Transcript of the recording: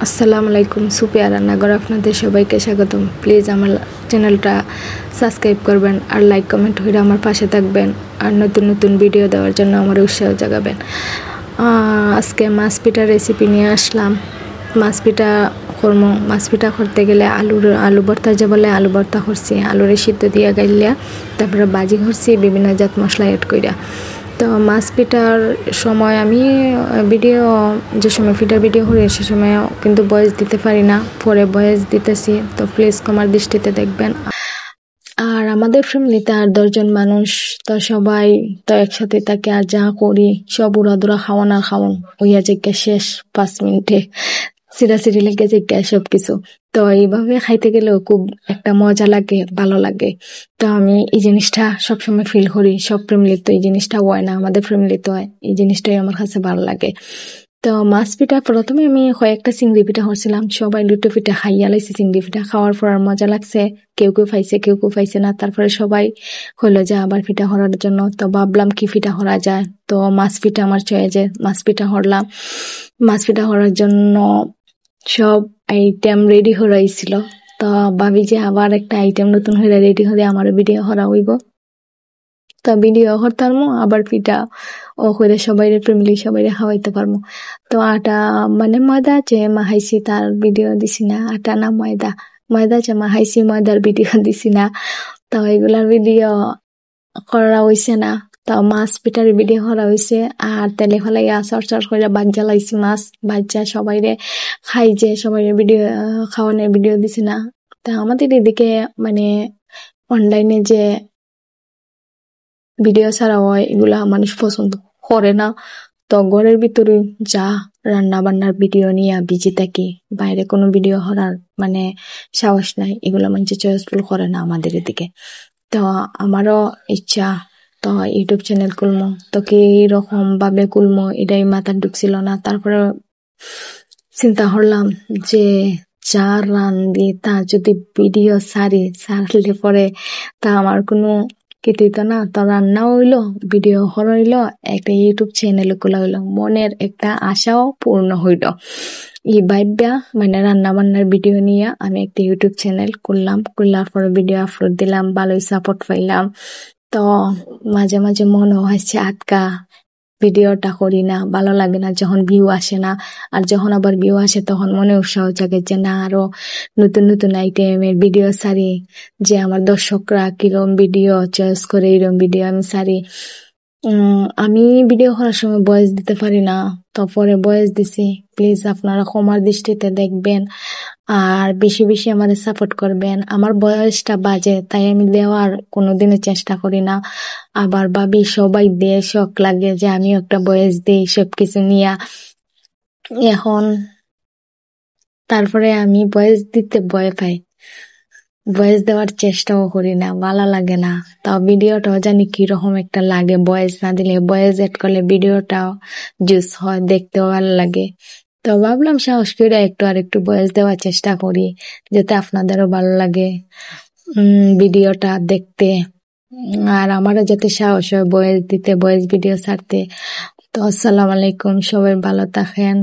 আসসালামু আলাইকুম, সুপিয়া রান্নাঘর আপনাদের সবাইকে স্বাগতম। প্লিজ আমার চ্যানেলটা সাবস্ক্রাইব করবেন আর লাইক কমেন্ট করে আমার পাশে থাকবেন আর নতুন নতুন ভিডিও দেওয়ার জন্য আমার উৎসাহ জাগাবেন। আজকে মাছ পিঠা রেসিপি নিয়ে আসলাম। মাছ পিঠা করবো। মাছ পিঠা করতে গেলে আলু ভর্তা যে বলে আলু ভর্তা করছি, আলুরে সিদ্ধ দিয়ে গাইলিয়া তারপরে বাজি করছি বিভিন্ন জাত মশলা এড কইরা। তো মাছ পিঠার সময় আমি যে সময় পিঠার ভিডিও করি সে সময় কিন্তু ভয়েস দিতে পারি না, পরে ভয়েস দিতেছি, তো প্লিজ ক্ষমার দৃষ্টিতে দেখবেন। আর আমাদের ফ্যামিলিতে আর 10 জন মানুষ, তো সবাই তো একসাথে থাকে আর যা করি সব উড়াদুরা খাওয়ান আর খাওয়ান হইয়া যাইকা শেষ 5 মিনিটে সিরাসিরি লেগে যাইকা সবকিছু। তো এইভাবে খাইতে গেলেও খুব একটা মজা লাগে, ভালো লাগে। তো আমি এই জিনিসটা সবসময় ফিল করি। সব ফ্যামিলি তো এই জিনিসটা হয় না, আমাদের ফ্যামিলি তো হয়। এই জিনিসটাই আমার কাছে ভালো লাগে। তো মাছ পিঠা প্রথমে আমি কয়েকটা চিংড়ি পিঠা করছিলাম, সবাই লুটো পিঠা খাইয়া লাইছে। চিংড়ি পিঠা খাওয়ার পর আর মজা লাগছে, কেউ কেউ পাইছে কেউ কেউ পাইছে না। তারপরে সবাই হইলো যে আবার পিঠা করার জন্য, তো ভাবলাম কি পিঠা করা যায়। তো মাছ পিঠা আমার চয়েছে, মাছ পিঠা করলাম। মাছ পিঠা করার জন্য সব আইটেম রেডি হইছিল। তো ভাবি যে আবার একটা আইটেম নতুন হয়ে রেডি হলে আমার ভিডিও করা হইব। তো ভিডিও করতাম আবার পিঠা ও করে সবাই ফ্যামিলি সবাই খাওয়াইতে পারবো। তো আটা মানে ময়দা যে মাহাইছি তার ভিডিও দিছি না, আটা না ময়দা যে মাহাইছি ময়দার ভিডিও দিছি না। তো এগুলার ভিডিও করা হইছে না। তো মাছ পিঠার ভিডিও করা হইছে আর তেলে ফেলাইয়া চরচর করে বাজ্জা লাইছি মাছ বাজ্জা সবাই খাই যে সবাই ভিডিও খাওয়ানোর ভিডিও দিছি না। তা আমাদের এদিকে মানে অনলাইনে যে ভিডিও ছাড়া হয় এগুলা মানুষ পছন্দ করে না। তো ঘরের ভিতরে যা রান্না বান্নার ভিডিও নিয়ে বিজি থাকি, বাইরে কোনো ভিডিও করার মানে সাহস নাই, এগুলো মানুষ চয়েসফুল করে না আমাদের এদিকে। তো আমারও ইচ্ছা তো ইউটিউব চ্যানেল খুলবো, তো কি রকম ভাবে খুলবো এটাই মাথায় ঢুকছিল না। তারপরে চিন্তা করলাম যে যা রান্ধি তা যদি ভিডিও ছাড়লে পরে তা আমার কোনো কৃতিত্ব না। তো রান্নাও হইলো, ভিডিও হইলো, একটা ইউটিউব চ্যানেল খোলা হইলো, মনের একটা আশাও পূর্ণ হইলো। এই ভাইবা মানে রান্না বান্নার ভিডিও নিয়ে আমি একটা ইউটিউব চ্যানেল করলাম, করলার পরে ভিডিও আপলোড দিলাম, ভালোই সাপোর্ট পাইলাম। তো মাঝে মাঝে মনে হচ্ছে আটকা ভিডিওটা করি না, ভালো লাগে না যখন ভিউ আসে না। আর যখন আবার ভিউ আসে তখন মনে উৎসাহ জাগে যে না আরো নতুন নতুন আইটেমের ভিডিও ছাড়ি, যে আমার দর্শকরা কিরম ভিডিও চয়েস করে এরকম ভিডিও আমি ছাড়ি। আমি ভিডিও করার সময় ভয়েস দিতে পারি না, তো পরে ভয়েস দিছি। প্লিজ আপনারা ক্ষমার দৃষ্টিতে দেখবেন আর বেশি বেশি আমার সাপোর্ট করবেন। আমার বয়সটা বাজে তাই আমি দেওয়ার কোনোদিনও চেষ্টা করি না। আবার ভাবি সবাই দিয়ে শখ লাগে যে আমি একটা ভয়েস দিই সবকিছু নিয়ে। এখন তারপরে আমি ভয়েস দিতে ভয় পাই, ভয়েস দেওয়ার চেষ্টাও করি না, ভালো লাগে না। তাও ভিডিওটাও জানি কিরকম একটা লাগে, ভয়েস না দিলে, ভয়েস এড করলে ভিডিওটাও জুস হয়, দেখতেও ভালো লাগে। তো ভাবলাম সাহস করে একটু আর একটু ভয়েস দেওয়ার চেষ্টা করি, যাতে আপনাদেরও ভালো লাগে ভিডিওটা দেখতে, আর আমারও যাতে সাহস হয় ভয়েস দিতে, ভয়েস ভিডিও ছাড়তে। তো আসসালামু আলাইকুম, সবাই ভালো থাকেন।